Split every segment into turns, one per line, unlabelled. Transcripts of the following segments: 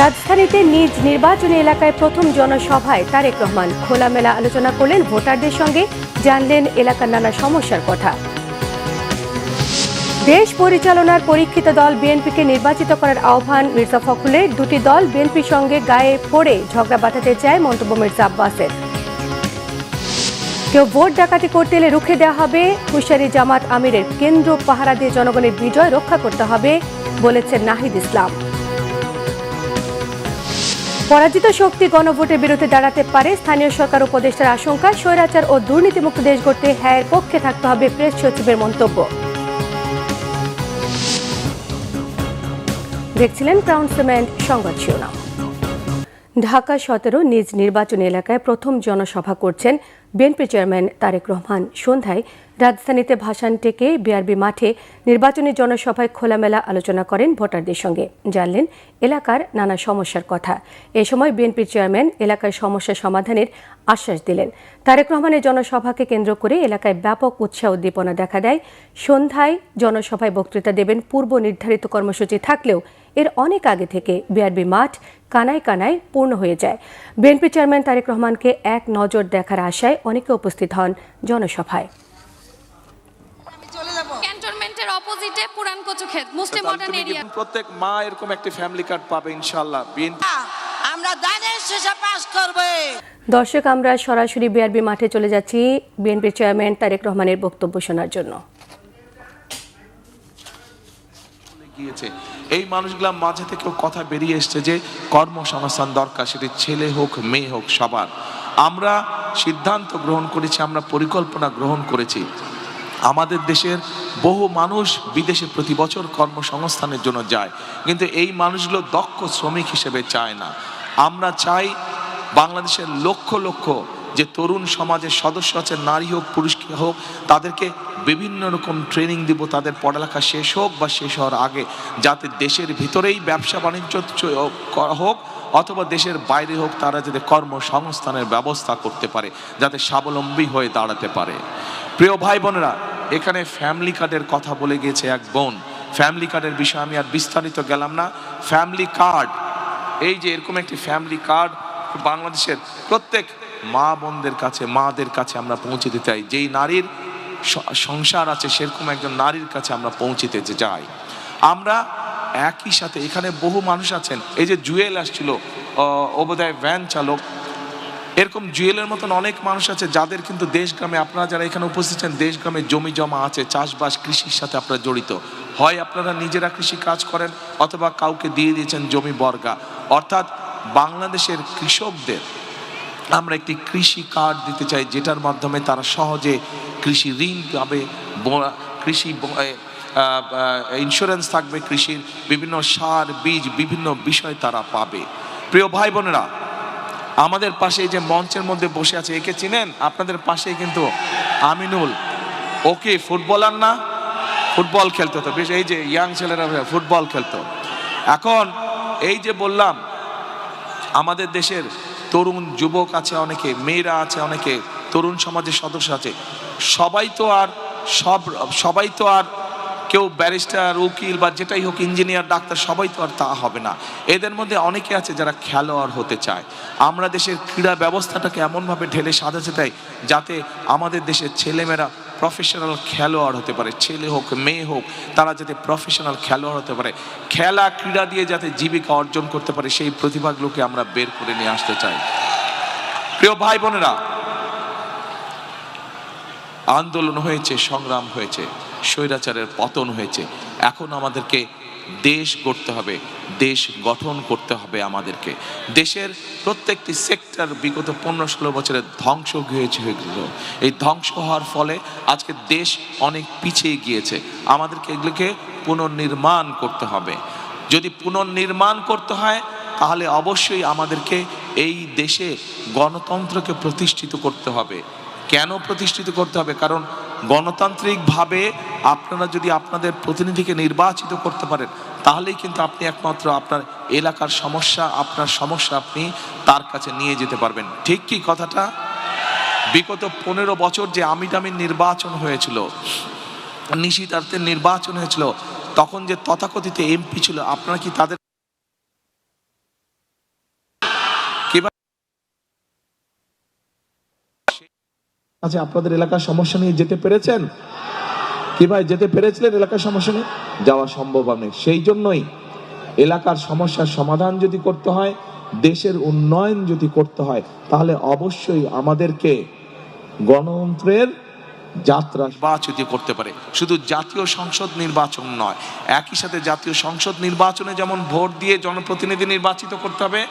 রাজধানীতে নিজ নির্বাচনী এলাকায় প্রথম জনসভায় তারেক রহমান খোলামেলা আলোচনা করলেন ভোটারদের সঙ্গে, জানলেন এলাকার নানা সমস্যার কথা। দেশ পরিচালনার পরীক্ষিত দল বিএনপিকে নির্বাচিত করার আহ্বান মির্জা ফখরুলের। দুটি দল বিএনপির সঙ্গে গায়ে পড়ে ঝগড়া বাঁধাতে চায়, মন্তব্য মির্জা আব্বাসের। কেউ ভোট ডাকাতি করতে এলে রুখে দেওয়া হবে, হুঁশিয়ারি জামাত আমিরের। কেন্দ্র পাহারা দিয়ে জনগণের বিজয় রক্ষা করতে হবে, বলেছেন নাহিদ ইসলাম। পরাজিত শক্তি গণভোটের বিরুদ্ধে দাঁড়াতে পারে, স্থানীয় সরকার উপদেষ্টার আশঙ্কা। স্বৈরাচার ও দুর্নীতিমুক্ত দেশ গড়তে হ্যায়ের পক্ষে থাকতে হবে, প্রেস সচিবের মন্তব্য। দেখছিলেন ক্রাউন সিমেন্ট সংবাদ শিরোনাম। ঢাকা 17 নিজ নির্বাচনী এলাকায় প্রথম জনসভা করছেন বিএনপি চেয়ারম্যান তারেক রহমান। সন্ধ্যায় রাজধানীতে ভাসান টেকে বিআরবি মাঠে নির্বাচনী জনসভায় খোলামেলা আলোচনা করেন ভোটারদের সঙ্গে, জানলেন এলাকার নানা সমস্যার কথা। এ সময় বিএনপির চেয়ারম্যান এলাকার সমস্যা সমাধানের আশ্বাস দিলেন। তারেক রহমানের জনসভাকে কেন্দ্র করে এলাকায় ব্যাপক উৎসাহ উদ্দীপনা দেখা দেয়। সন্ধ্যায় জনসভায় বক্তৃতা দেবেন পূর্ব নির্ধারিত কর্মসূচি থাকলেও এর অনেক আগে থেকে বিআরবি মাঠ কানায় কানায় পূর্ণ হয়ে যায়। বিএনপি চেয়ারম্যান তারেক রহমানকে এক নজর দেখার আশায় অনেকে উপস্থিত হন জনসভায়।
ক্যান্টনমেন্টের অপোজিটে পুরান কচুক্ষেত মুসলিম মডার্ন এরিয়া।
প্রত্যেক মা এরকম একটা ফ্যামিলি কার্ড পাবে ইনশাআল্লাহ। বিএনপি
আমরা দানের শেষে পাস করব।
দর্শক, আমরা সরাসরি বিআরবি মাঠে চলে যাচ্ছি বিএনপি চেয়ারম্যান তারেক রহমানের বক্তব্য শোনার জন্য।
এই মানুষগুলোর মাঝে থেকেও কথা বেরিয়ে এসছে যে কর্মসংস্থান দরকার, সেটি ছেলে হোক মেয়ে হোক সবার। আমরা সিদ্ধান্ত গ্রহণ করেছি, আমরা পরিকল্পনা গ্রহণ করেছি। আমাদের দেশের বহু মানুষ বিদেশে প্রতি বছর কর্মসংস্থানের জন্য যায়, কিন্তু এই মানুষগুলো দক্ষ শ্রমিক হিসেবে চায় না। আমরা চাই বাংলাদেশের লক্ষ লক্ষ যে তরুণ সমাজের সদস্য আছে, নারী হোক পুরুষ হোক, তাদেরকে বিভিন্ন রকম ট্রেনিং দিব, তাদের পড়ালেখা শেষ হোক বা শেষ হওয়ার আগে, যাতে দেশের ভিতরেই ব্যবসা বাণিজ্য হোক অথবা দেশের বাইরে হোক, তারা যাতে কর্মসংস্থানের ব্যবস্থা করতে পারে, যাতে স্বাবলম্বী হয়ে দাঁড়াতে পারে। প্রিয় ভাই বোনেরা, এখানে ফ্যামিলি কার্ডের কথা বলে গিয়েছে এক বোন। ফ্যামিলি কার্ডের বিষয়ে আমি আর বিস্তারিত গেলাম না। ফ্যামিলি কার্ড, এই যে এরকম একটি ফ্যামিলি কার্ড বাংলাদেশের প্রত্যেক মা বোনদের কাছে, মাদের কাছে আমরা পৌঁছে দিতে চাই। যেই নারীর সংসার আছে সেরকম একজন নারীর কাছে আমরা পৌঁছিতে চাই। আমরা একই সাথে এখানে বহু মানুষ আছেন, এই যে জুয়েল আসছিল, বোধহয় ভ্যান চালক, এরকম জুয়েলের মতন অনেক মানুষ আছে যাদের কিন্তু দেশ গ্রামে, আপনারা যারা এখানে উপস্থিত আছেন, দেশ গ্রামে জমি জমা আছে, চাষবাস কৃষির সাথে আপনারা জড়িত। হয় আপনারা নিজেরা কৃষি কাজ করেন অথবা কাউকে দিয়ে দিয়েছেন জমি বর্গা। অর্থাৎ বাংলাদেশের কৃষকদের আমরা একটি কৃষি কার্ড দিতে চাই, যেটার মাধ্যমে তারা সহজে কৃষি ঋণ পাবে, কৃষি ইন্স্যুরেন্স থাকবে, কৃষির বিভিন্ন সার বীজ বিভিন্ন বিষয় তারা পাবে। প্রিয় ভাই বোনেরা, আমাদের পাশে এই যে মঞ্চের মধ্যে বসে আছে, একে চিনেন? আপনাদের পাশেই কিন্তু আমিনুল। ওকে ফুটবলার না, ফুটবল খেলতো তো বেশ, এই যে ইয়াং ছেলেরা ফুটবল খেলতো। এখন এই যে বললাম, আমাদের দেশের তরুণ যুবক আছে অনেকে, মেয়েরা আছে অনেকে, তরুণ সমাজের সদস্য আছে। সবাই তো আর কেউ ব্যারিস্টার, উকিল বা যেটাই হোক, ইঞ্জিনিয়ার, ডাক্তার, সবাই তো আর তা হবে না। এদের মধ্যে অনেকে আছে যারা খেলোয়াড় হতে চায়। আমরা দেশের ক্রীড়া ব্যবস্থাটাকে এমনভাবে ঢেলে সাজাতে চাই যাতে আমাদের দেশের ছেলেমেয়েরা প্রফেশনাল খেলোয়াড় হতে পারে, ছেলে হোক মেয়ে হোক, তারা যাতে প্রফেশনাল খেলোয়াড় হতে পারে, খেলা ক্রীড়া দিয়ে যাতে জীবিকা অর্জন করতে পারে, সেই প্রতিভাগুলোকে আমরা বের করে নিয়ে আসতে চাই। প্রিয় ভাই বোনেরা, আন্দোলন হয়েছে, সংগ্রাম হয়েছে, স্বৈরাচারের পতন হয়েছে। এখন আমাদেরকে দেশ গড়তে হবে, দেশ গঠন করতে হবে। আমাদেরকে দেশের প্রত্যেকটি সেক্টর বিগত 15-16 বছরের ধ্বংস হয়েছিল। এই ধ্বংস হওয়ার ফলে আজকে দেশ অনেক পিছিয়ে গিয়েছে। আমাদেরকে এগুলোকে পুনর্নির্মাণ করতে হবে। যদি পুনর্নির্মাণ করতে হয় তাহলে অবশ্যই আমাদেরকে এই দেশে গণতন্ত্রকে প্রতিষ্ঠিত করতে হবে। কেন প্রতিষ্ঠিত করতে হবে? কারণ গণতান্ত্রিকভাবে আপনারা যদি আপনাদের প্রতিনিধিকে নির্বাচিত করতে পারেন, তাহলেই কিন্তু আপনি একমাত্র আপনার এলাকার সমস্যা, আপনার সমস্যা আপনি তার কাছে নিয়ে যেতে পারবেন। ঠিক কি কথাটা? বিগত 15 বছর যে আমির নির্বাচন হয়েছিল, নিশিতার্থের নির্বাচন হয়েছিল, তখন যে তথাকথিত এমপি ছিল, আপনারা কি তাদের আচ্ছা, আপনাদের এলাকার সমস্যা নিয়ে যেতে পেরেছেন কি ভাই? যেতে পেরেছিলেন এলাকার সমস্যা নিয়ে? যাওয়া সম্ভব হবে। সেই জন্যই এলাকার সমস্যার সমাধান যদি করতে হয়, দেশের উন্নয়ন যদি করতে হয়, তাহলে অবশ্যই আমাদেরকে গণতন্ত্রের যাত্রা নির্বাচিত করতে পারে। শুধু জাতীয় সংসদ নির্বাচন নয়, একই সাথে জাতীয় সংসদ নির্বাচনে যেমন ভোট দিয়ে জনপ্রতিনিধি নির্বাচিত করতে হবে,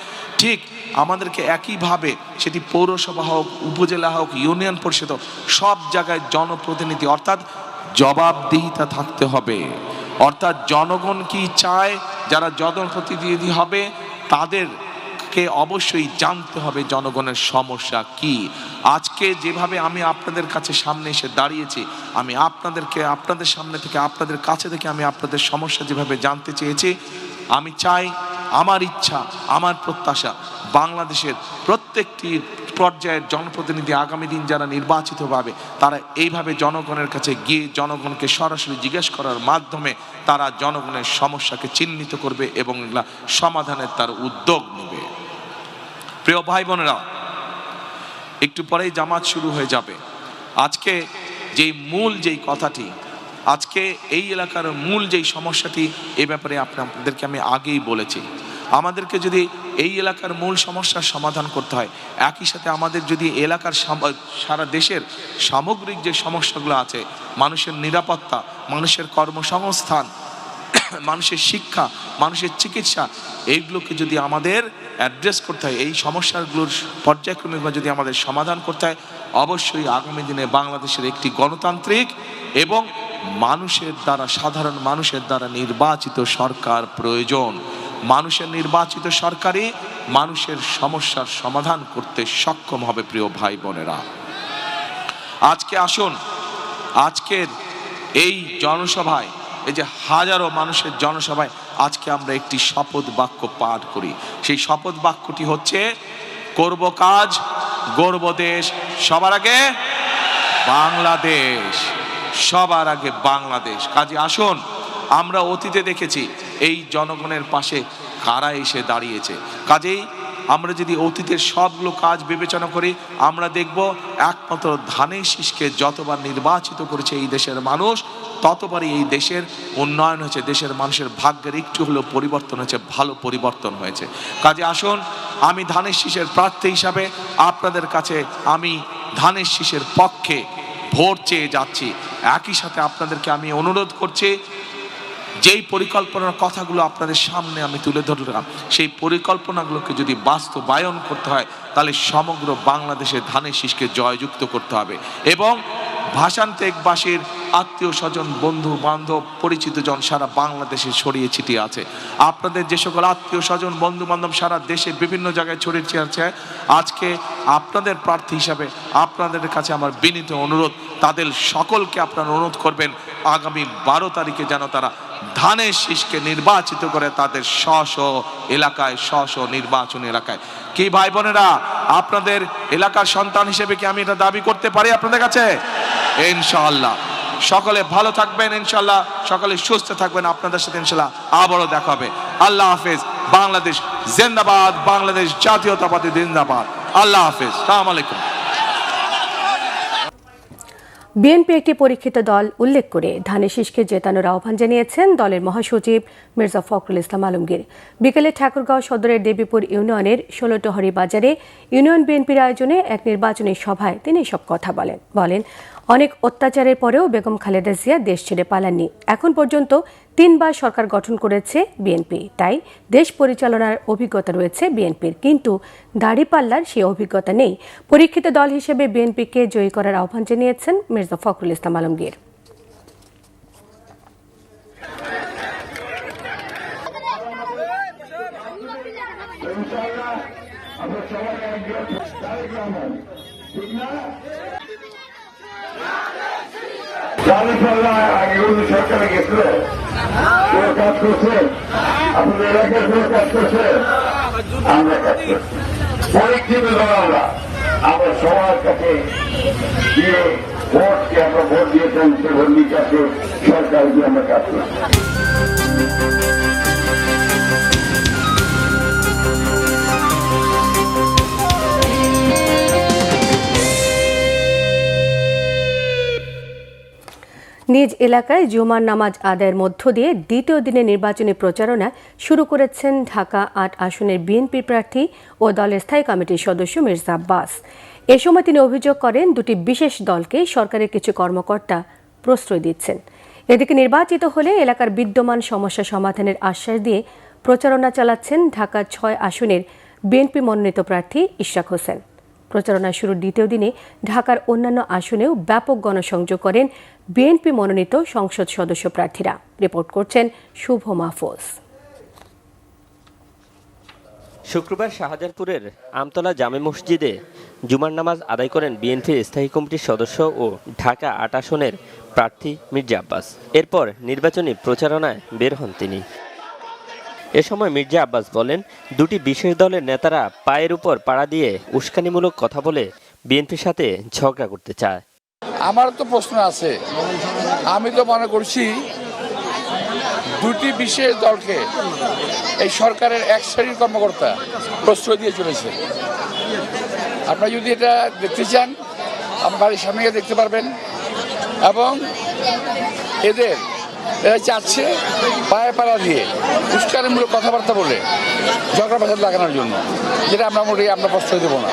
ঠিক আমাদেরকে একইভাবে সেটি পৌরসভা হোক, উপজেলা হোক, ইউনিয়ন পরিষদ হোক, সব জায়গায় জনপ্রতিনিধি অর্থাৎ জবাবদিহিতা থাকতে হবে। অর্থাৎ জনগণ কি চায়, যারা জনপ্রতিনিধি হবে তাদেরকে অবশ্যই জানতে হবে জনগণের সমস্যা কি। আজকে যেভাবে আমি আপনাদের কাছে সামনে এসে দাঁড়িয়েছি, আমি আপনাদের সামনে থেকে, আপনাদের কাছে থেকে আমি আপনাদের সমস্যা যেভাবে জানতে চেয়েছি, আমি চাই, আমার ইচ্ছা, আমার প্রত্যাশা, বাংলাদেশের প্রত্যেকটি পর্যায়ের জনপ্রতিনিধি আগামী দিন যারা নির্বাচিত হবে, তারা এইভাবে জনগণের কাছে গিয়ে জনগণকে সরাসরি জিজ্ঞেস করার মাধ্যমে তারা জনগণের সমস্যাকে চিহ্নিত করবে এবং এগুলা সমাধানের তার উদ্যোগ নেবে। প্রিয় ভাই বোনেরা, একটু পরেই জামাত শুরু হয়ে যাবে। আজকে যেই কথাটি, আজকে এই এলাকার মূল যেই সমস্যাটি, এ ব্যাপারে আপনাদেরকে আমি আগেই বলেছি। আমাদেরকে যদি এই এলাকার মূল সমস্যার সমাধান করতে হয়, একই সাথে আমাদের যদি এলাকার সারা দেশের সামগ্রিক যে সমস্যাগুলো আছে, মানুষের নিরাপত্তা, মানুষের কর্মসংস্থান, মানুষের শিক্ষা, মানুষের চিকিৎসা, এইগুলোকে যদি আমাদের অ্যাড্রেস করতে হয়, এই সমস্যাগুলোর পর্যায়ক্রমিকভাবে যদি আমাদের সমাধান করতে হয়, অবশ্যই আগামী দিনে বাংলাদেশের একটি গণতান্ত্রিক এবং মানুষের দ্বারা, সাধারণ মানুষের দ্বারা নির্বাচিত সরকার প্রয়োজন। মানুষের নির্বাচিত সরকারই মানুষের সমস্যার সমাধান করতে সক্ষম হবে। প্রিয় ভাই বোনেরা, আজকে আসুন, আজকের এই জনসভায়, এই যে হাজারো মানুষের জনসভায় আজকে আমরা একটি শপথ বাক্য পাঠ করি। সেই শপথ বাক্যটি হচ্ছে, করব কাজ, গড়ব দেশ, সবার আগে বাংলাদেশ, সবার আগে বাংলাদেশ। কাজে আসুন, আমরা অতীতে দেখেছি এই জনগণের পাশে কারা এসে দাঁড়িয়েছে। কাজেই আমরা যদি অতীতের সবগুলো কাজ বিবেচনা করি, আমরা দেখব একমাত্র ধানের শীষকে যতবার নির্বাচিত করেছে এই দেশের মানুষ, ততবারই এই দেশের উন্নয়ন হয়েছে, দেশের মানুষের ভাগ্যের একটু হলেও পরিবর্তন হয়েছে, ভালো পরিবর্তন হয়েছে। কাজে আসুন, আমি ধানের শীষের প্রার্থী হিসাবে আপনাদের কাছে আমি ধানের শীষের পক্ষে ভোট চেয়ে যাচ্ছি। একই সাথে আপনাদেরকে আমি অনুরোধ করছি, যেই পরিকল্পনার কথাগুলো আপনাদের সামনে আমি তুলে ধরলাম, সেই পরিকল্পনাগুলোকে যদি বাস্তবায়ন করতে হয়, তাহলে সমগ্র বাংলাদেশে ধানের শীষকে জয়যুক্ত করতে হবে এবং ভাষান্তেকবাসীর আত্মীয় স্বজন, বন্ধু বান্ধব, পরিচিত জন সারা বাংলাদেশে ছড়িয়ে ছিটিয়ে আছে। আপনাদের যে সকল আত্মীয় স্বজন, বন্ধু বান্ধব সারা দেশে বিভিন্ন জায়গায় ছড়িয়ে ছিটিয়ে আছে, আজকে আপনাদের প্রার্থী হিসাবে আপনাদের কাছে আমার বিনীত অনুরোধ, তাদের সকলকে আপনারা অনুরোধ করবেন, আগামী 12 তারিখে যেন তারা ধানের শীষকে নির্বাচিত করে তাদের স্ব এলাকায়, স্ব নির্বাচনী এলাকায়। কি ভাই বোনেরা, আপনাদের এলাকার সন্তান হিসেবে কি আমি এটা দাবি করতে পারি আপনাদের কাছে? ইনশাআল্লাহ। সকলে ভালো থাকবেন, ইনশাআল্লাহ সকলে সুস্থ থাকবেন। আপনাদের সাথে ইনশাআল্লাহ আবারও দেখা হবে। আল্লাহ হাফেজ। বাংলাদেশ জিন্দাবাদ, বাংলাদেশ জাতীয়তাবাদী জিন্দাবাদ। আল্লাহ হাফেজ। আসসালামু আলাইকুম।
বিএনপি একটি পরীক্ষিত দল উল্লেখ করে ধানের শীষকে জেতানোর আহ্বান জানিয়েছেন দলের মহাসচিব মির্জা ফখরুল ইসলাম আলমগীর। বিকেলে ঠাকুরগাঁও সদরের দেবীপুর ইউনিয়নের ১৬টহরি বাজারে ইউনিয়ন বিএনপির আয়োজনে এক নির্বাচনী সভায় তিনি এসব কথা বলেন। অনেক অত্যাচারের পরেও বেগম খালেদা জিয়া দেশ ছেড়ে পালাননি। এখন পর্যন্ত 3 বার সরকার গঠন করেছে বিএনপি, তাই দেশ পরিচালনার অভিজ্ঞতা রয়েছে বিএনপির, কিন্তু দাঁড়িপাল্লার সেই অভিজ্ঞতা নেই। পরীক্ষিত দল হিসেবে বিএনপিকে জয়ী করার আহ্বান জানিয়েছেন মির্জা ফখরুল ইসলাম আলমগীর।
সরকারে গেছিল, কাজ করছে, আপনাদের এলাকার কোনো কাজ করছে, আমরা কাজ করছি। পরীক্ষিত আমরা সবার কাছে দিয়ে ভোটকে আমরা ভোট দিয়েছেন, সে ভোট কাছে সরকার দিয়ে আমরা কাজ করছি।
নিজ এলাকায় জুমার নামাজ আদায়ের মধ্য দিয়ে দ্বিতীয় দিনে নির্বাচনী প্রচারণা শুরু করেছেন ঢাকা ৮ আসনের বিএনপি প্রার্থী ও দলের স্থায়ী কমিটির সদস্য মির্জা আব্বাস। এ সময় তিনি অভিযোগ করেন দুটি বিশেষ দলকে সরকারের কিছু কর্মকর্তা প্রশ্রয় দিচ্ছেন। এদিকে নির্বাচিত হলে এলাকার বিদ্যমান সমস্যা সমাধানের আশ্বাস দিয়ে প্রচারণা চালাচ্ছেন ঢাকা ৬ আসনের বিএনপি মনোনীত প্রার্থী ইশরাক হোসেন। প্রচারণা শুরুর দ্বিতীয় দিনে ঢাকার অন্যান্য আসনেও ব্যাপক গণসংযোগ করেন বিএনপি মনোনীত সংসদ সদস্য প্রার্থীরা। রিপোর্ট করছেন শুভ মাহফুজ।
শুক্রবার শাহজাহানপুরের আমতলা জামে মসজিদে জুমার নামাজ আদায় করেন বিএনপির স্থায়ী কমিটির সদস্য ও ঢাকা ৮ আসনের প্রার্থী মির্জা আব্বাস। এরপর নির্বাচনী প্রচারণায় বের হন তিনি। এ সময় মির্জা আব্বাস বলেন, দুটি বিশেষ দলের নেতারা পায়ের উপর পাড়া দিয়ে উস্কানিমূলক কথা বলে বিএনপির সাথে ঝগড়া করতে চায়।
আমার তো প্রশ্ন আছে, আমি তো মনে করছি দুটি বিশেষ দলকে এই সরকারের এক শ্রেণীর কর্মকর্তা প্রশ্রয় দিয়ে চলেছে। আপনারা যদি এটা দেখতে চান আমার বাড়ির সামনে গিয়ে দেখতে পারবেন। এবং এরা চাচ্ছে পায়ে পাড়া দিয়ে উস্কানিমূলক কথাবার্তা বলে ঝগড়া ফাসাদ লাগানোর জন্য, যেটা আমরা প্রশ্রয় দেবো না।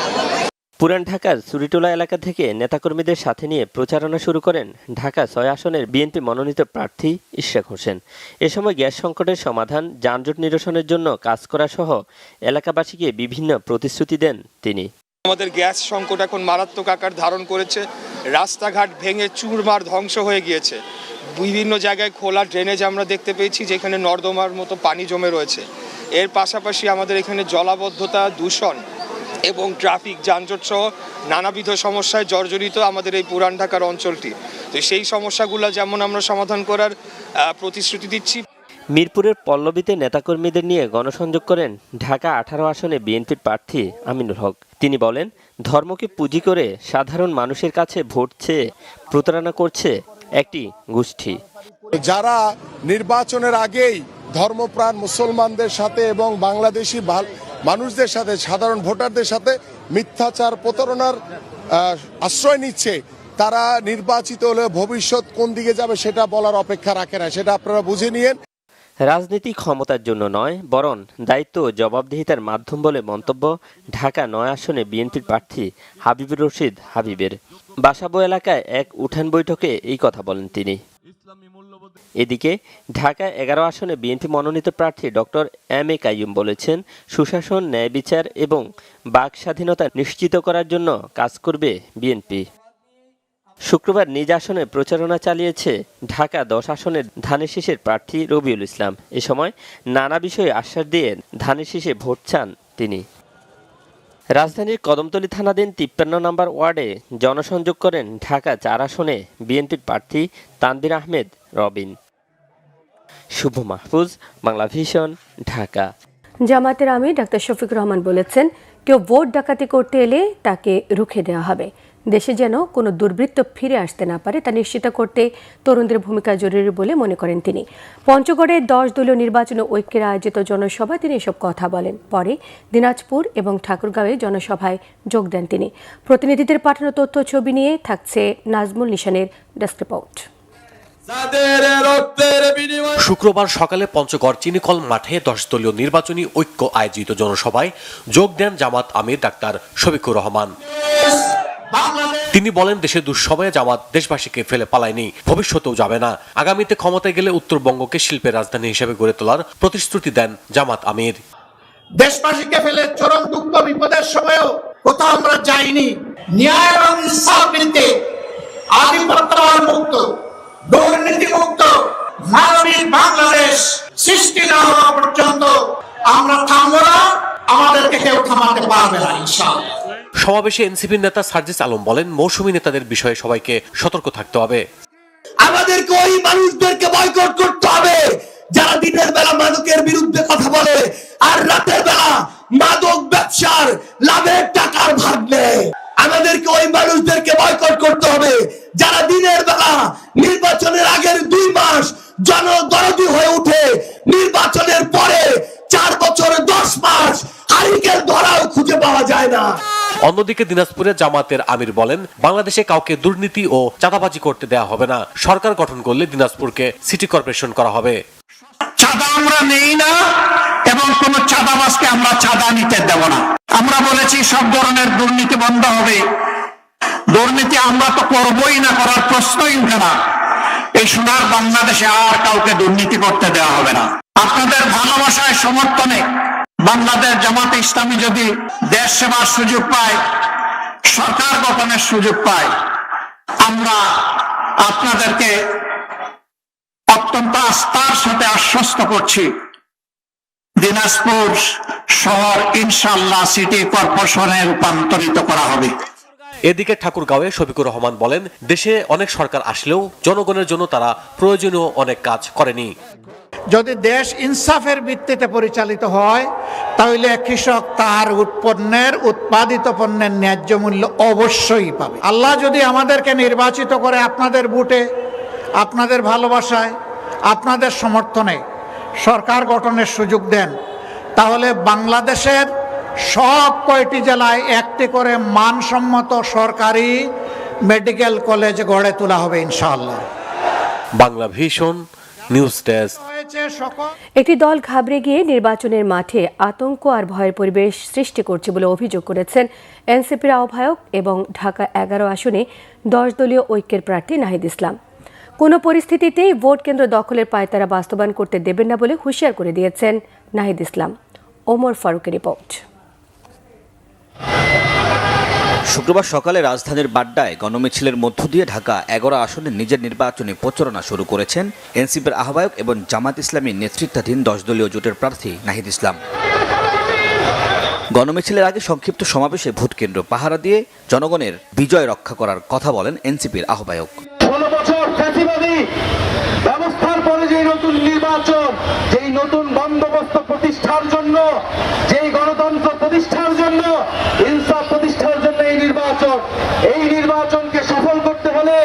পুরান ঢাকার চুরিটোলা এলাকা থেকে নেতাকর্মীদের সাথে নিয়ে প্রচারণা শুরু করেন ঢাকা ৬ আসনের বিএনপি মনোনীত প্রার্থী ইশরাক হোসেন। এ সময় গ্যাস সংকটের সমাধান, যানজট নিরসনের জন্য কাজ করা সহ এলাকাবাসীকে বিভিন্ন প্রতিশ্রুতি দেন তিনি।
আমাদের গ্যাস সংকট এখন মারাত্মক আকার ধারণ করেছে, রাস্তাঘাট ভেঙে চুরমার ধ্বংস হয়ে গিয়েছে, বিভিন্ন জায়গায় খোলা ড্রেনেজ আমরা দেখতে পেয়েছি যেখানে নর্দমার মতো পানি জমে রয়েছে। এর পাশাপাশি আমাদের এখানে জলাবদ্ধতা, দূষণ এবং ট্রাফিক যানজট সহ নানাবিধ সমস্যায় জর্জরিত আমাদের এই পুরান ঢাকার অঞ্চলটি। তো সেই সমস্যাগুলো যেমন আমরা সমাধান করার প্রতিশ্রুতি দিচ্ছি।
মিরপুরের পল্লবীতে নেতাকর্মীদের নিয়ে গণসংযোগ করেন ঢাকা ১৮ আসনে বিএনপির প্রার্থী আমিনুল হক। তিনি বলেন, ধর্মকে পুঁজি করে সাধারণ মানুষের কাছে ভোট চেয়ে প্রতারণা করছে একটি গোষ্ঠী।
যারা নির্বাচনের আগেই ধর্মপ্রাণ মুসলমানদের সাথে এবং বাংলাদেশি মানুষদের সাথে, সাধারণ ভোটারদের সাথে মিথ্যাচার, প্রতারণার আশ্রয় নিচ্ছে, তারা নির্বাচিত হলে ভবিষ্যৎ কোন দিকে যাবে সেটা বলার অপেক্ষা রাখে না। সেটা আপনারা বুঝে নিয়েন।
রাজনীতি ক্ষমতার জন্য নয়, বরং দায়িত্ব ও জবাবদিহিতার মাধ্যম বলে মন্তব্য ঢাকা ৯ আসনে বিএনপির প্রার্থী হাবিবুর রশিদ হাবিবের। বাসাবো এলাকায় এক উঠান বৈঠকে এই কথা বলেন তিনি। এদিকে ঢাকা ১১ আসনে বিএনপি মনোনীত প্রার্থী ডক্টর এম এ কাইয়ুম বলেছেন, সুশাসন, ন্যায় বিচার এবং বাক স্বাধীনতা নিশ্চিত করার জন্য কাজ করবে বিএনপি। শুক্রবার নিজ আসনে প্রচারণা চালিয়েছে ঢাকা ১০ আসনের ধানের শীষের প্রার্থী রবিউল ইসলাম। এ সময় নানা বিষয়ে আশ্বাস দিয়ে ধানের শীষে ভোট চান তিনি। রাজধানীর কদমতলী থানাধীন ৫৩ নম্বর ওয়ার্ডে জনসংযোগ করেন ঢাকা ৪ আসনে বিএনপির প্রার্থী তানভীর আহমেদ রবিন। শুভ মাহফুজ, বাংলা ভিশন, ঢাকা।
জামায়াতের আমির ডাক্তার শফিকুর রহমান বলেছেন, কেউ ভোট ডাকাতি করতে এলে তাকে রুখে দেওয়া হবে। দেশে যেন কোনো দুর্বৃত্ত ফিরে আসতে না পারে তা নিশ্চিত করতে তরুণদের ভূমিকা জরুরি বলে মনে করেন তিনি। পঞ্চগড়ে ১০ দলীয় নির্বাচন ঐক্যের আয়োজিত জনসভায় তিনি এসব কথা বলেন। পরে দিনাজপুর এবং ঠাকুরগাঁওয়ে জনসভায় যোগ দেন তিনি। প্রতিনিধিদের পাঠানো তথ্য ছবি নিয়ে থাকছে নাজমুল নিশানের ডেস্ক রিপোর্ট।
শুক্রবার সকালে পঞ্চগড় চিনিকল মাঠে ১০ দলীয় নির্বাচনী ঐক্য আয়োজিত জনসভায় যোগ দেন জামাত আমির ডাক্তার শফিকুর রহমান। তিনি বলেন, দেশে দুঃসময়ে জামাত দেশবাসীকে ফেলে পালায়নি, ভবিষ্যতেও যাবে না। আগামীতে ক্ষমতায় গেলে উত্তরবঙ্গকে শিল্পের রাজধানী হিসেবে গড়ে তোলার প্রতিশ্রুতি দেন জামাত আমির।
দেশবাসীকে ফেলে চরম দুঃখ বিপদের সময়ও কোথাও আমরা যাইনি। ন্যায় এবং ইনসাফ ভিত্তিতে আধিপত্যবাদ মুক্ত, দুর্নীতি মুক্ত মানবিক বাংলাদেশ সৃষ্টি না হওয়া পর্যন্ত আমরা থামবো না, আমাদেরকে কেউ থামাতে পারবে না ইনশাআল্লাহ।
সমাবেশে এনসিপির নেতা সার্জিস আলম বলেন, মৌসুমী নেতাদের বিষয়ে সবাইকে সতর্ক থাকতে হবে।
আমাদেরকে ওই মানুষদেরকে বয়কট করতে হবে যারা দিনের বেলা মাদকের বিরুদ্ধে কথা বলে আর রাতের বেলা মাদক ব্যবসার লাভের টাকার ভাগ নেয়। আমাদেরকে ওই মানুষদেরকে বয়কট করতে হবে যারা দিনের বেলা নির্বাচনের আগের 2 মাস জনদরদি হয়ে উঠে, নির্বাচনের পরে 4 বছর 10 মাস হারিকেন ধরাও খুঁজে পাওয়া যায় না।
অন্যদিকে দিনাজপুরে জামাতের আমির বলেন, বাংলাদেশে কাউকে দুর্নীতি ও চাঁদাবাজি করতে দেওয়া হবে না। সরকার গঠন করলে দিনাজপুরকে সিটি কর্পোরেশন করা হবে।
চাঁদা আমরা নেই না এবং কোন চাঁদাবাজকে আমরা চাঁদা নিতে দেব না। আমরা বলেছি সব ধরনের দুর্নীতি বন্ধ হবে। দুর্নীতি আমরা তো করবই না, করার প্রশ্নই উঠে না। এই সোনার বাংলাদেশে আর কাউকে দুর্নীতি করতে দেওয়া হবে না। আপনাদের ভালোবাসায় সমর্থনে বাংলাদেশ জামাতে ইসলামী যদি দেশ সেবার সুযোগ পায়, সরকার গঠনের সুযোগ পায়, আমরা আপনাদেরকে অত্যন্ত আস্থার সাথে আশ্বস্ত করছি, দিনাজপুর শহর ইনশাআল্লাহ সিটি কর্পোরেশনে রূপান্তরিত করা হবে।
এদিকে ঠাকুরগাঁওয়ে শফিকুর রহমান বলেন, দেশে অনেক সরকার আসলেও জনগণের জন্য তারা প্রয়োজনীয় অনেক কাজ করেনি।
যদি দেশ ইনসাফের ভিত্তিতে পরিচালিত হয়, তাহলে কৃষক তার উৎপাদিত পণ্যের ন্যায্য মূল্য অবশ্যই পাবে। আল্লাহ যদি আমাদেরকে নির্বাচিত করে আপনাদের ভোটে, আপনাদের ভালোবাসায়, আপনাদের সমর্থনে সরকার গঠনের সুযোগ দেন, তাহলে বাংলাদেশের সব কয়টি জেলায় একটি করে মানসম্মত সরকারি মেডিকেল কলেজ গড়ে তোলা হবে ইনশাআল্লাহ।
Bangla vision news desk.
একটি দল ঘাবড়ে গিয়ে নির্বাচনের মাঠে আতঙ্ক আর ভয়ের পরিবেশ সৃষ্টি করছে বলে অভিযোগ করেছেন এনসিপির আহ্বায়ক এবং ঢাকা 11 আসনে 10 দলীয় ঐক্যের প্রার্থী নাহিদ ইসলাম। কোনো পরিস্থিতিতেই ভোট কেন্দ্র দখলের পায়তারা বাস্তবায়ন করতে দেবেন না বলে হুঁশিয়ার করে দিয়েছেন নাহিদ ইসলাম। ওমর ফারুকের রিপোর্ট।
শুক্রবার সকালে রাজধানীর বাড্ডায় গণমিছিলের মধ্য দিয়ে ঢাকা 11 আসনে নিজের নির্বাচনী প্রচারণা শুরু করেছেন এনসিপির আহ্বায়ক এবং জামাত ইসলামী নেতৃত্বাধীন 10 দলীয় জোটের প্রার্থী নাহিদ ইসলাম। গণমিছিলের আগে সংক্ষিপ্ত সমাবেশে ভোট কেন্দ্র পাহারা দিয়ে জনগণের বিজয় রক্ষা করার কথা বলেন এনসিপির আহ্বায়ক।
16 বছর ফ্যাসিবাদী ব্যবস্থার পরে যে নতুন নির্বাচন, যেই নতুন বন্দোবস্ত প্রতিষ্ঠার জন্য, যেই গণতন্ত্র প্রতিষ্ঠার জন্য, ইনসাফ প্রতিষ্ঠার জন্য এই নির্বাচনকে সফল করতে হলে,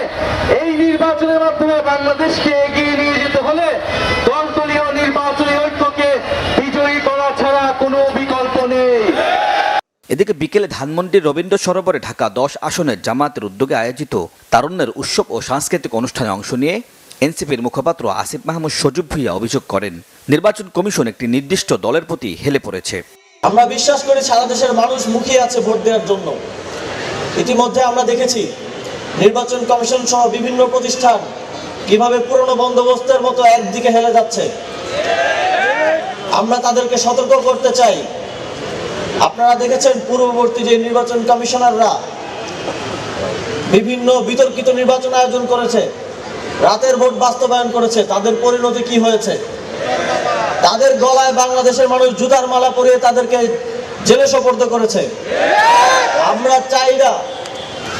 এই নির্বাচনের মাধ্যমে বাংলাদেশকে এগিয়ে নিয়ে যেতে হলে 10 দলীয় নির্বাচনী ঐক্যকে বিজয়ী করা ছাড়া কোনো বিকল্প নেই।
এদিকে বিকেলে ধানমন্ডির রবীন্দ্র সরোবরে ঢাকা 10 আসনের জামাতের উদ্যোগে আয়োজিত তারুণ্যের উৎসব ও সাংস্কৃতিক অনুষ্ঠানে অংশ নিয়ে এনসিপির মুখপাত্র আসিফ মাহমুদ সজীব ভুঁইয়া অভিযোগ করেন, নির্বাচন কমিশন একটি নির্দিষ্ট দলের প্রতি হেলে পড়েছে।
আমরা বিশ্বাস করি সারা দেশের মানুষ মুখিয়ে আছে ভোট দেওয়ার জন্য। ইতিমধ্যে আমরা দেখেছি নির্বাচন কমিশন সহ বিভিন্ন প্রতিষ্ঠান কিভাবে পুরনো বন্দোবস্তের মতো একদিকে হেলে যাচ্ছে। আমরা তাদেরকে সতর্ক করতে চাই। আপনারা দেখেছেন পূর্ববর্তী যে নির্বাচন কমিশনাররা বিভিন্ন বিতর্কিত নির্বাচন আয়োজন করেছে, রাতের ভোট বাস্তবায়ন করেছে, তাদের পরিণতি কি হয়েছে? তাদের গলায় বাংলাদেশের মানুষ জুতার মালা পরিয়ে তাদেরকে জেলে সোপর্দ করেছে। আমরা চাই না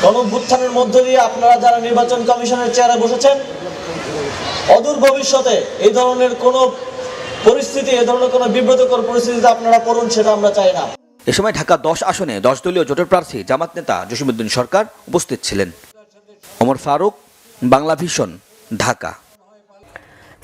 গণঅভ্যুত্থানের মধ্য দিয়ে আপনারা যারা নির্বাচন কমিশনের চেয়ারে বসেছেন, অদূর ভবিষ্যতে এই ধরনের কোনো পরিস্থিতি, এই ধরনের কোনো বিব্রতকর পরিস্থিতিতে আপনারা পড়ুন, সেটা আমরা চাই না।
এ সময় ঢাকা 10 আসনে 10 দলীয় জোটের প্রার্থী জামাত নেতা জসিমউদ্দিন সরকার উপস্থিত ছিলেন। ওমর ফারুক, বাংলা ভিশন, ঢাকা।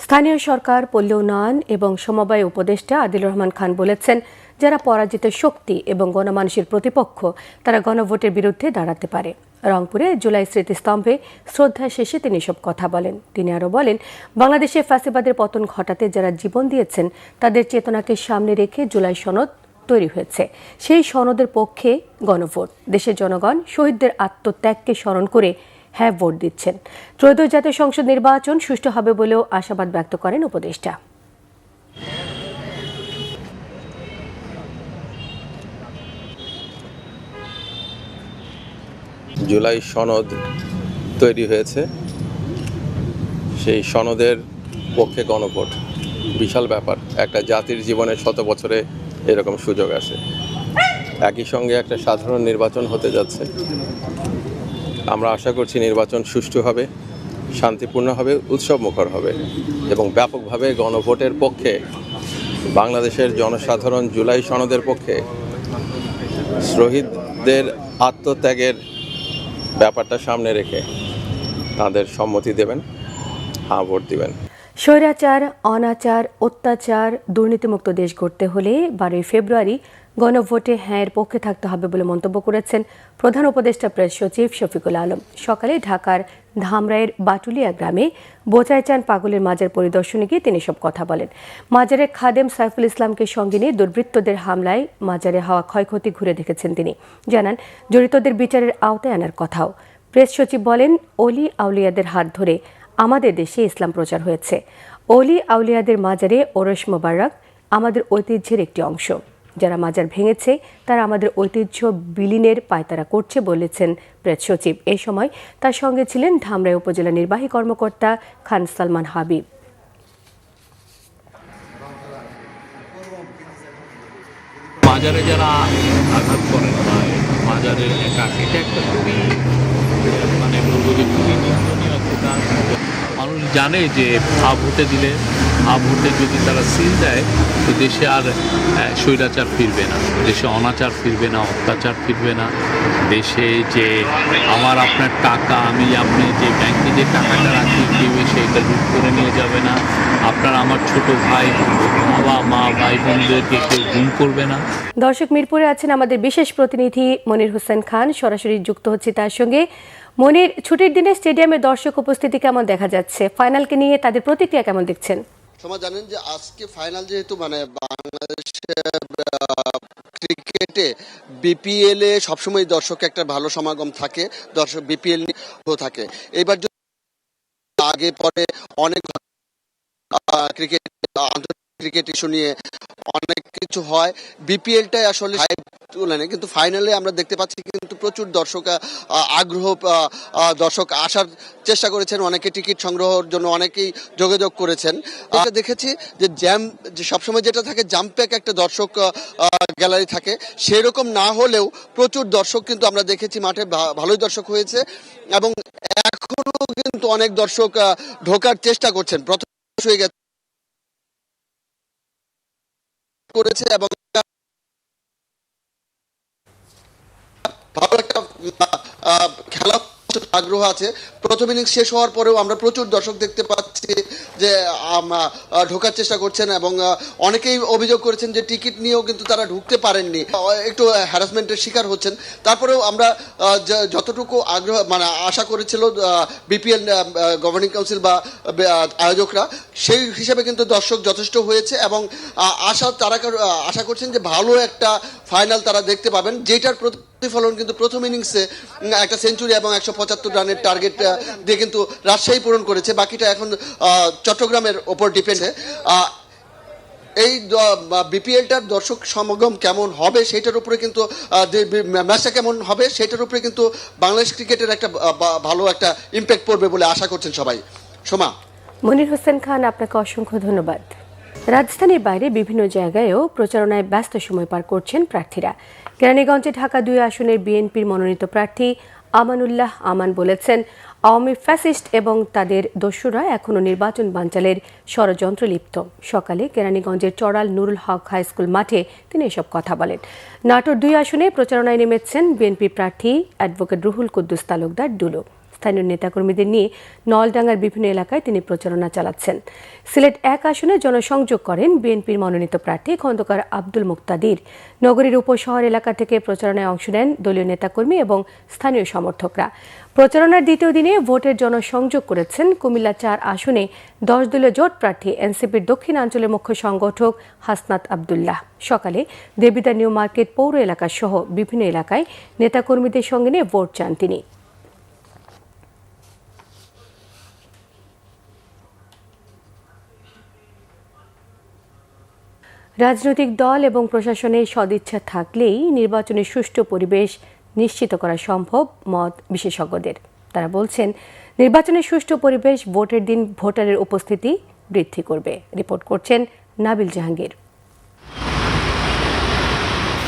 স্থানীয় সরকার, পল্লী উন্নয়ন এবং সমবায় উপদেষ্টা আদিল রহমান খান বলেছেন, যারা পরাজিত শক্তি এবং গণমানুষের প্রতিপক্ষ তারা গণভোটের বিরুদ্ধে দাঁড়াতে পারে। রংপুরে জুলাই স্মৃতিস্তম্ভে শ্রদ্ধা শেষে তিনি এসব কথা বলেন। তিনি আরও বলেন, বাংলাদেশে ফ্যাসিবাদের পতন ঘটাতে যারা জীবন দিয়েছেন তাদের চেতনাকে সামনে রেখে জুলাই সনদ তৈরি হয়েছে। সেই সনদের পক্ষে গণভোট। দেশের জনগণ শহীদদের আত্মত্যাগকে স্মরণ করে হ্যাঁ ভোট দিচ্ছেন। ত্রয়োদশ জাতীয় সংসদ নির্বাচন সুষ্ঠু হবে বলেও আশাবাদ ব্যক্ত করেন উপদেষ্টা।
জুলাই সনদ তৈরি হয়েছে, সেই সনদের পক্ষে গণভোট বিশাল ব্যাপার। একটা জাতির জীবনে 100 বছরে এরকম সুযোগ আছে। একই সঙ্গে একটা সাধারণ নির্বাচন হতে যাচ্ছে। আমরা আশা করছি নির্বাচন সুষ্ঠু হবে, শান্তিপূর্ণ হবে, উৎসবমুখর হবে এবং ব্যাপকভাবে গণভোটের পক্ষে বাংলাদেশের জনসাধারণ জুলাই সনদের পক্ষে শহীদদের আত্মত্যাগের ব্যাপারটা সামনে রেখে তাদের সম্মতি দেবেন, হ্যাঁ ভোট দিবেন।
স্বৈরাচার, অনাচার, অত্যাচার, দুর্নীতিমুক্ত দেশ গড়তে হলে 12 ফেব্রুয়ারি গণভোটে হ্যাঁ এর পক্ষে থাকতে হবে বলে মন্তব্য করেছেন প্রধান উপদেষ্টা প্রেস সচিব শফিকুল আলম। সকালে ঢাকার ধামরাইয়ের বাটুলিয়া গ্রামে বোচাই চান পাগলের মাজার পরিদর্শনে গিয়ে তিনি সব কথা বলেন। মাজারের খাদেম সাইফুল ইসলামকে সঙ্গে নিয়ে দুর্বৃত্তদের হামলায় মাজারে হওয়া ক্ষয়ক্ষতি ঘুরে দেখেছেন তিনি। জানান জড়িতদের বিচারের আওতায় আনার কথাও। প্রেস সচিব বলেন, অলি আউলিয়াদের হাত ধরে আমাদের দেশে ইসলাম প্রচার হয়েছে। অলি আউলিয়াদের মাজারে ওরস মোবারক আমাদের ঐতিহ্যের একটি অংশ। যারা মাজার ভেঙেছে তারা আমাদের ঐতিহ্য বিলীনের পায়তারা করছে বলেছেন প্রেস সচিব। এই সময় তার সঙ্গে ছিলেন ধামরাই উপজেলা নির্বাহী কর্মকর্তা খান সালমান হাবিব।
মাজারে যারা আঘাত করেন মাজারের এটা একটা খুবই মানে বলবো যে খুবই নিন্দনীয় একটা। মানুষ জানে যে ভোটে দিলে ভোটে যদি তারা সিল দেয় তো দেশে আর স্বৈরাচার ফিরবে না, দেশে অনাচার ফিরবে না, অত্যাচার ফিরবে না। দেশে যে আমার আপনার টাকা আপনি যে ব্যাংকে যে টাকাটা রাখি কেউ এসে এটা লুট করে নিয়ে যাবে না। আপনার আমার ছোট ভাই বাবা মা ভাই বোনদেরকে কেউ গুম করবে না।
দর্শক, মিরপুরে আছেন আমাদের বিশেষ প্রতিনিধি মনির হোসেন খান, সরাসরি যুক্ত হচ্ছে তার সঙ্গে। মনির, ছুটির দিনে স্টেডিয়ামে দর্শক উপস্থিতি কেমন দেখা যাচ্ছে? ফাইনালকে নিয়ে তাদের প্রতিক্রিয়া কেমন দেখছেন?
সবাই জানেন যে আজকে ফাইনাল, যেহেতু মানে বাংলাদেশের ক্রিকেটে বিপিএল এ সবসময় দর্শক একটা ভালো সমাগম থাকে, দর্শক বিপিএল থাকে। এবার আগে পরে অনেক ক্রিকেট ক্রিকেট ইস্যু নিয়ে অনেক কিছু হয়, বিপিএলটাই আসলে তুলে নেয়, কিন্তু ফাইনালে আমরা দেখতে পাচ্ছি কিন্তু প্রচুর দর্শক আগ্রহ, দর্শক আসার চেষ্টা করেছেন, অনেকে টিকিট সংগ্রহের জন্য অনেকেই যোগাযোগ করেছেন। এটা দেখেছি যে যে সবসময় যেটা থাকে জাম্প্যাক একটা দর্শক গ্যালারি থাকে, সেরকম না হলেও প্রচুর দর্শক কিন্তু আমরা দেখেছি মাঠে, ভালোই দর্শক হয়েছে এবং এখনো কিন্তু অনেক দর্শক ঢোকার চেষ্টা করছেন। প্রথম হয়ে গেছে করেছে এবং ভালো একটা খেলা আগ্রহ আছে। প্রথম ইনিংস শেষ হওয়ার পরেও আমরা প্রচুর দর্শক দেখতে পাচ্ছি যে ঢোকার চেষ্টা করছেন এবং অনেকেই অভিযোগ করেছেন যে টিকিট নিয়েও কিন্তু তারা ঢুকতে পারেননি, একটু হ্যারাসমেন্টের শিকার হচ্ছেন। তারপরেও আমরা যতটুকু আগ্রহ মানে আশা করেছিল বিপিএল গভর্নিং কাউন্সিল বা আয়োজকরা, সেই হিসাবে কিন্তু দর্শক যথেষ্ট হয়েছে এবং তারা আশা করছেন যে ভালো একটা ফাইনাল তারা দেখতে পাবেন, যেটার প্রতিফলন কিন্তু প্রথম ইনিংসে একটা সেঞ্চুরি এবং 175 রানের টার্গেট দিয়ে কিন্তু রাজশাহী পূরণ করেছে। বাকিটা এখন চট্টগ্রামের ওপর ডিপেন্ড। এই বিপিএলটার দর্শক সমাগম কেমন হবে সেটার উপরে কিন্তু, ম্যাচটা কেমন হবে সেটার উপরে কিন্তু বাংলাদেশ ক্রিকেটের একটা ভালো একটা ইম্প্যাক্ট পড়বে বলে আশা করছেন সবাই। সোমা।
মনির হোসেন খান, আপনাকে অসংখ্য ধন্যবাদ। রাজধানীর বাইরে বিভিন্ন জায়গায়ও প্রচারণায় ব্যস্ত সময় পার করছেন প্রার্থীরা। কেরানীগঞ্জে ঢাকা 2 আসনের বিএনপির মনোনীত প্রার্থী আমানুল্লাহ আমান বলেছেন, আওয়ামী ফ্যাসিস্ট এবং তাদের দস্যুরা এখনও নির্বাচন বানচালের ষড়যন্ত্রে লিপ্ত। সকালে কেরানীগঞ্জের চড়াল নুরুল হক হাই স্কুল মাঠে তিনি এসব কথা বলেন। নাটোর 2 আসনে প্রচারণায় নেমেছেন বিএনপি প্রার্থী অ্যাডভোকেট রুহুল কুদ্দুস তালুকদার ডুলু। স্থানীয় নেতাকর্মীদের নিয়ে নলডাঙ্গার বিভিন্ন এলাকায় তিনি প্রচারণা চালাচ্ছেন। সিলেট 1 আসনে জনসংযোগ করেন বিএনপির মনোনীত প্রার্থী খন্দকার আব্দুল মুক্তাদির। নগরীর উপশহর এলাকা থেকে প্রচারণায় অংশ নেন দলীয় নেতাকর্মী এবং স্থানীয় সমর্থকরা। প্রচারণার দ্বিতীয় দিনে ভোটের জনসংযোগ করেছেন কুমিল্লা 4 আসনে 10 দলীয় জোট প্রার্থী এনসিপির দক্ষিণাঞ্চলের মুখ্য সংগঠক হাসনাত আবদুল্লাহ। সকালে দেবিদ্বার নিউ মার্কেট পৌর এলাকা সহ বিভিন্ন এলাকায় নেতাকর্মীদের সঙ্গে নিয়ে ভোট চান তিনি। রাজনৈতিক দল এবং প্রশাসনের সদিচ্ছা থাকলেই নির্বাচনের সুষ্ঠু পরিবেশ নিশ্চিত করা সম্ভব মত বিশেষজ্ঞদের। তারা বলছেন, নির্বাচনের সুষ্ঠু পরিবেশ ভোটের দিন ভোটারের উপস্থিতি বৃদ্ধি করবে। রিপোর্ট করছেন নাবিল জাহাঙ্গীর।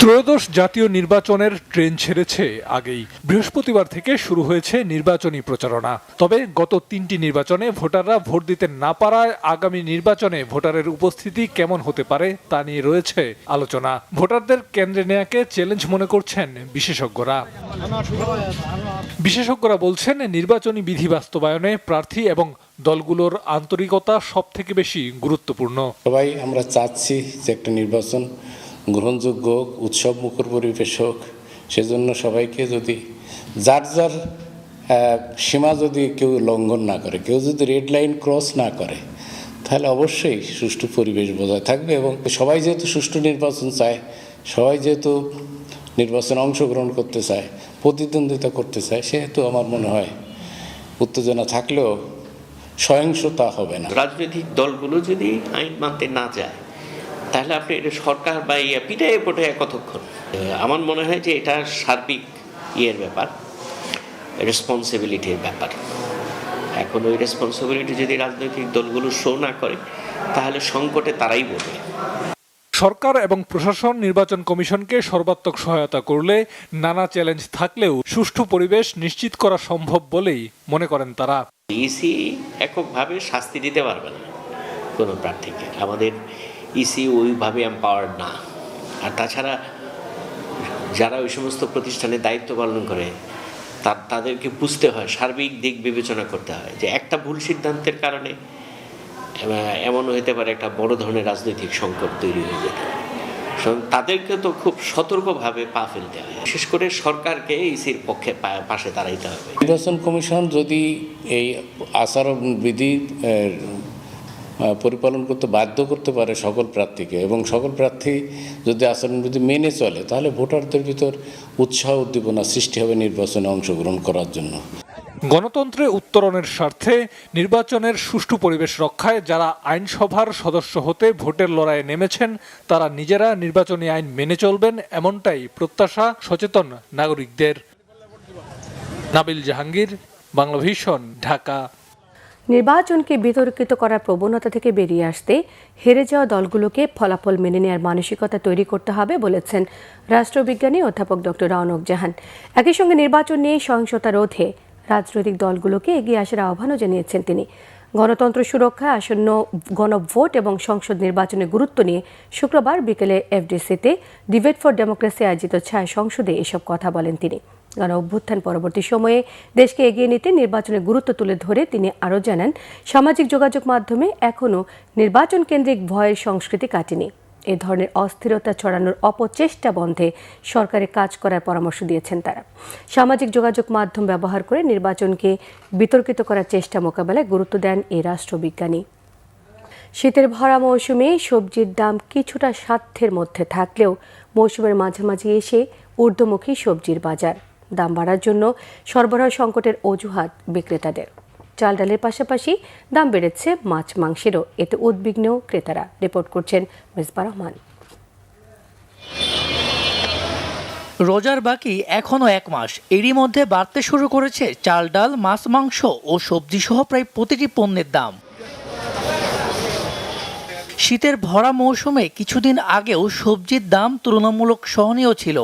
ত্রয়োদশ জাতীয় নির্বাচনের ট্রেন ছেড়েছে আগেই। বৃহস্পতিবার থেকে শুরু হয়েছে নির্বাচনী প্রচারণা। তবে গত 3টি নির্বাচনে ভোটাররা ভোট দিতে না পারায় আগামী নির্বাচনে ভোটারের উপস্থিতি কেমন হতে পারে তা নিয়ে রয়েছে আলোচনা। ভোটারদের কেন্দ্রে নেয়াকে চ্যালেঞ্জ মনে করছেন বিশেষজ্ঞরা। বিশেষজ্ঞরা বলছেন, নির্বাচনী বিধি বাস্তবায়নে প্রার্থী এবং দলগুলোর আন্তরিকতা সবথেকে বেশি গুরুত্বপূর্ণ।
সবাই আমরা চাচ্ছি যে একটা নির্বাচন গ্রহণযোগ্য উৎসব মুখর পরিবেশ হোক, সেজন্য সবাইকে যদি যার যার সীমা যদি কেউ লঙ্ঘন না করে, কেউ যদি রেড লাইন ক্রস না করে, তাহলে অবশ্যই সুষ্ঠু পরিবেশ বজায় থাকবে। এবং সবাই যেহেতু সুষ্ঠু নির্বাচন চায়, সবাই যেহেতু নির্বাচনে অংশগ্রহণ করতে চায়, প্রতিদ্বন্দ্বিতা করতে চায়, সেহেতু আমার মনে হয় উত্তেজনা থাকলেও সহিংসতা হবে না।
রাজনৈতিক দলগুলো যদি আইন মানতে না যায়, তাহলে আপনি এটা সরকার বা পিটাইয়ে পোটায় কতক্ষণ? আমার মনে হয় যে এটা সার্বিক ব্যাপার, রেসপন্সিবিলিটির ব্যাপার। এখন ওই রেসপন্সিবিলিটি যদি রাজনৈতিক দলগুলো শো না করে, তাহলে সংকটে তারাই বলবে।
সরকার এবং প্রশাসন নির্বাচন কমিশনকে সর্বাত্মক সহায়তা করলে নানা চ্যালেঞ্জ থাকলেও সুষ্ঠু পরিবেশ নিশ্চিত করা সম্ভব বলেই মনে করেন তারা।
ইসি এককভাবে শাস্তি দিতে পারবে না কোনো প্রার্থীকে, আমাদের ইসি ওইভাবে এম্পাওয়ার্ড না। আর তাছাড়া যারা ওই সমস্ত প্রতিষ্ঠানে দায়িত্ব পালন করে তাদেরকে বুঝতে হয়, সার্বিক দিক বিবেচনা করতে হয় যে একটা ভুল সিদ্ধান্তের কারণে এমন হতে পারে একটা বড় ধরনের রাজনৈতিক সংকট তৈরি হয়ে যেতে পারে। তাদেরকে তো খুব সতর্কভাবে পা ফেলতে হয়, বিশেষ করে সরকারকে ইসির পক্ষে পাশে দাঁড়াইতে হবে।
নির্বাচন কমিশন যদি এই আচরণবিধি পরিপালন করতে বাধ্য করতে পারে সকল প্রার্থীকে, এবং সকল প্রার্থী যদি আচরণবিধি মেনে চলে, তাহলে ভোটারদের ভিতর উৎসাহ উদ্দীপনা সৃষ্টি হবে নির্বাচনে অংশগ্রহণ করার জন্য।
গণতন্ত্রে উত্তরণের স্বার্থে নির্বাচনের সুষ্ঠু পরিবেশ রক্ষায় যারা আইনসভার সদস্য হতে ভোটের লড়াইয়ে নেমেছেন, তারা নিজেরা নির্বাচনী আইন মেনে চলবেন, এমনটাই প্রত্যাশা সচেতন নাগরিকদের। নাবিল জাহাঙ্গীর, বাংলাভিশন, ঢাকা।
নির্বাচনকে বিতর্কিত করার প্রবণতা থেকে বেরিয়ে আসতে হেরে যাওয়া দলগুলোকে ফলাফল মেনে নেওয়ার মানসিকতা তৈরি করতে হবে বলেছেন রাষ্ট্রবিজ্ঞানী অধ্যাপক ডক্টর রওনক জাহান। একই সঙ্গে নির্বাচন নিয়ে সহিংসতা রোধে রাজনৈতিক দলগুলোকে এগিয়ে আসার আহ্বানও জানিয়েছেন তিনি। গণতন্ত্র সুরক্ষায় আসন্ন গণভোট এবং সংসদ নির্বাচনের গুরুত্ব নিয়ে শুক্রবার বিকেলে এফডিসিতে ডিবেট ফর ডেমোক্রেসি আয়োজিত ছায়া সংসদে এসব কথা বলেন তিনি। গণ অভ্যুত্থান পরবর্তী সময়ে দেশকে এগিয়ে নিতে নির্বাচনের গুরুত্ব তুলে ধরে তিনি আরও জানান, সামাজিক যোগাযোগ মাধ্যমে এখনও নির্বাচন কেন্দ্রিক ভয়ের সংস্কৃতি কাটেনি। এ ধরনের অস্থিরতা ছড়ানোর অপচেষ্টা বন্ধে সরকারের কাজ করার পরামর্শ দিয়েছেন তারা। সামাজিক যোগাযোগ মাধ্যম ব্যবহার করে নির্বাচনকে বিতর্কিত করার চেষ্টা মোকাবেলায় গুরুত্ব দেন এই রাষ্ট্রবিজ্ঞানী। শীতের ভরা মৌসুমে সবজির দাম কিছুটা সাধ্যের মধ্যে থাকলেও মৌসুমের মাঝামাঝি এসে ঊর্ধ্বমুখী সবজির বাজার। দাম বাড়ার জন্য সরবরাহ সংকটের অজুহাত বিক্রেতাদের। চাল ডালের পাশাপাশি দাম বেড়েছে মাছ মাংসেরও, এতে উদ্বিগ্ন ক্রেতারা। রিপোর্ট করছেন মিসবা রহমান।
রোজার বাকি এখনো 1 মাস, এরই মধ্যে বাড়তে শুরু করেছে চাল ডাল, মাছ মাংস ও সবজি সহ প্রায় প্রতিটি পণ্যের দাম। শীতের ভরা মৌসুমে কিছুদিন আগেও সবজির দাম তুলনামূলক সহনীয় ছিল,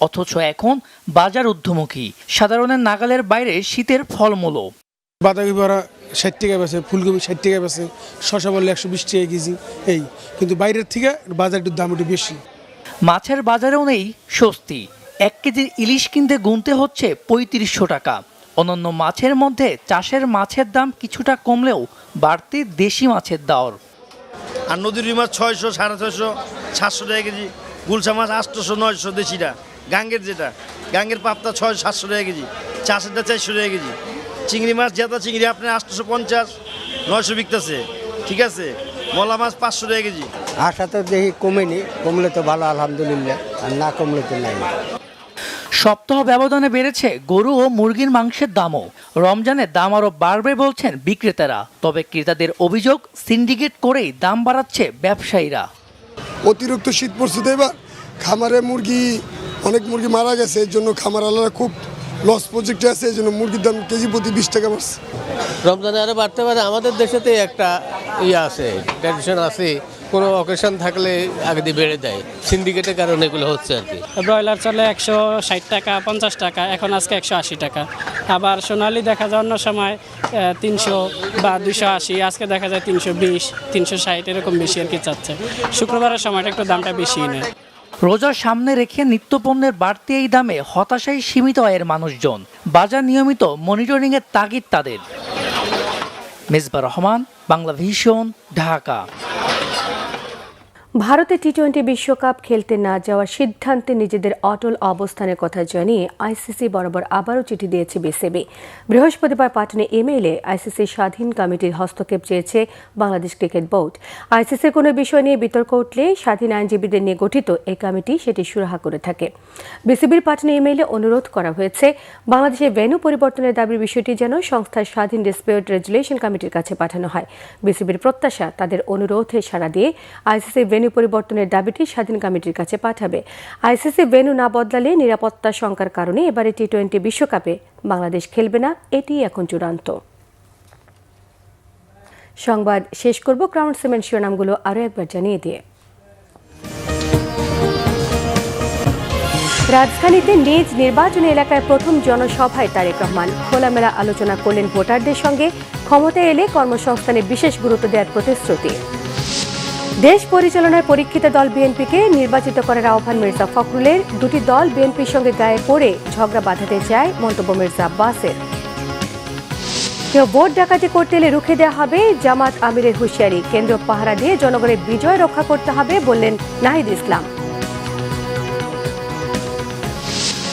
অথচ এখন বাজার ঊর্ধ্বমুখী। সাধারণের নাগালের বাইরে শীতের ফলমূলও।
বাঁধাকপি ভরা 60 টাকা বেছে, ফুলকপি 60 টাকা বেছে, শসা বললে 120 টাকা কেজি, এই কিন্তু বাইরের থেকে বাজার একটু দাম একটু বেশি।
মাছের বাজারেও নেই স্বস্তি। 1 কেজির ইলিশ কিনতে গুনতে হচ্ছে 3500 টাকা। অন্যান্য মাছের মধ্যে চাষের মাছের দাম কিছুটা কমলেও বাড়তি দেশি মাছের দর।
আর নদীর মাছ 600, 650, 700 টাকা কেজি, গুলশা মাছ 800, 900 দেশিটা, গাঙ্গের যেটা গাঙ্গের পাপ্তা 600-700 টাকা কেজি, চাষেরটা 400 টাকা কেজি। চিংড়ি মাছ জেতা চিংড়ি আপনার 850, 900 বিকতেছে, ঠিক আছে। মলা মাছ 500 টাকা কেজি।
আশা তো দেখি কমেনি, কমলে তো ভালো আলহামদুলিল্লাহ, আর না কমলে তো নাই।
সপ্তাহ ব্যবধানে বেড়েছে গরু ও মুরগির মাংসের দামও। রমজানের দাম আরও বাড়বে বলছেন বিক্রেতারা, তবে ক্রেতাদের অভিযোগ সিন্ডিকেট করেই দাম বাড়াচ্ছে ব্যবসায়ীরা।
অতিরিক্ত শীত পড়ছে তো এবার, খামারে মুরগি অনেক মুরগি মারা গেছে, এর জন্য খামারওয়ালারা খুব লস প্রজেক্টে আছে, এই জন্য মুরগির দাম কেজি প্রতি 20 টাকা বাড়ছে।
রমজানে আরও বাড়তে পারে, আমাদের দেশেতে একটা আছে, ট্র্যাডিশন আছে, কোনো অকেশন থাকলে আগে দিয়ে বেড়ে দেয়, সিন্ডিকেটের কারণে এগুলো হচ্ছে আর কি।
ব্রয়লার চলে 160 টাকা, 50 টাকা, এখন আজকে 180 টাকা। আবার সোনালি দেখা যায় অন্য সময় 300 বা 280, আজকে দেখা যায় 320, 360 এরকম বেশি আর কি চাচ্ছে। শুক্রবারের সময়টা একটু দামটা বেশি নেয়।
রোজার সামনে রেখে নিত্যপণ্যের বাড়তি এই দামে হতাশায় সীমিত আয়ের মানুষজন। বাজার নিয়মিত মনিটরিংয়ের তাগিদ তাদের। মিসবা রহমান, বাংলাভিশন, ঢাকা।
ভারতে টি-20 বিশ্বকাপ খেলতে না যাওয়ার সিদ্ধান্তে নিজেদের অটল অবস্থানের কথা জানিয়ে আইসিসি বরাবর আবারও চিঠি দিয়েছে বিসিবি। বৃহস্পতিবার পাঠানো ইমেইলে আইসিসি স্বাধীন কমিটির হস্তক্ষেপ চেয়েছে বাংলাদেশ ক্রিকেট বোর্ড। আইসিসির কোনো বিষয় নিয়ে বিতর্ক উঠলে স্বাধীন আইনজীবীদের নিয়ে গঠিত এই কমিটি সেটি সুরাহা করে থাকে। বিসিবির পাঠানো ইমেইলে অনুরোধ করা হয়েছে বাংলাদেশের ভেন্যু পরিবর্তনের দাবির বিষয়টি যেন সংস্থার স্বাধীন ডিসপিউট রেজুলেশন কমিটির কাছে পাঠানো হয়। বিসিবির প্রত্যাশা তাদের অনুরোধে সাড়া দিয়ে আইসিসি ভেন্যু পরিবর্তনের দাবিটি স্বাধীন কমিটির কাছে পাঠাবে। আইসিসি ভেন্যু না বদলালে নিরাপত্তা শঙ্কার কারণে এবারে টি-20 বিশ্বকাপে বাংলাদেশ খেলবে না, এটি এখন চূড়ান্ত। সংবাদ শেষ করব ক্রাউন সিমেন্ট শিরোনামগুলো আরও একবার জানিয়ে দিয়ে। রাজধানীতে নিজ নির্বাচনী এলাকায় প্রথম জনসভায় তারেক রহমান খোলামেলা আলোচনা করলেন ভোটারদের সঙ্গে। ক্ষমতায় এলে কর্মসংস্থানে বিশেষ গুরুত্ব দেওয়ার প্রতিশ্রুতি। দেশ পরিচালনায় পরীক্ষিত দল বিএনপিকে নির্বাচিত করার আহ্বান মির্জা ফখরুলের। দুটি দল বিএনপির সঙ্গে গায়ে পড়ে ঝগড়া বাঁধাতে চায়, মন্তব্য মির্জা আব্বাসের। কেউ ভোট ডাকাতি করতে এলে রুখে দেওয়া হবে, জামাত আমিরের হুঁশিয়ারি। কেন্দ্র পাহারা দিয়ে জনগণের বিজয় রক্ষা করতে হবে বললেন নাহিদ ইসলাম।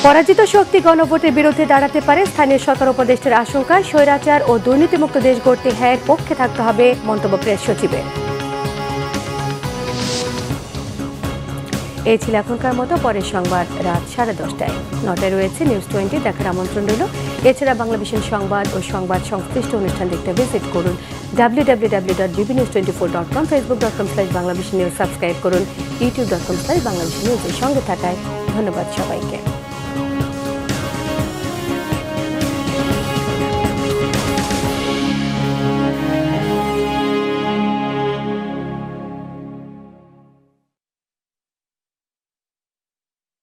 পরাজিত শক্তি গণভোটের বিরুদ্ধে দাঁড়াতে পারে, স্থানীয় সরকার উপদেষ্টার আশঙ্কা। স্বৈরাচার ও দুর্নীতিমুক্ত দেশ গড়তে হ্যাঁ পক্ষে থাকতে হবে, মন্তব্য প্রেস সচিবের। এই ছিল এখনকার মতো। পরের সংবাদ রাত 10:30টায়। 9টায় রয়েছে নিউজ 20, দেখার আমন্ত্রণ রইল। এছাড়া বাংলাভিশন সংবাদ ও সংবাদ সংশ্লিষ্ট অনুষ্ঠান দেখতে ভিজিট করুন www.bbnews24.com, facebook.com/banglavishnnews, সাবস্ক্রাইব করুন youtube.com/banglavishnnews। সঙ্গে থাকায় ধন্যবাদ সবাইকে।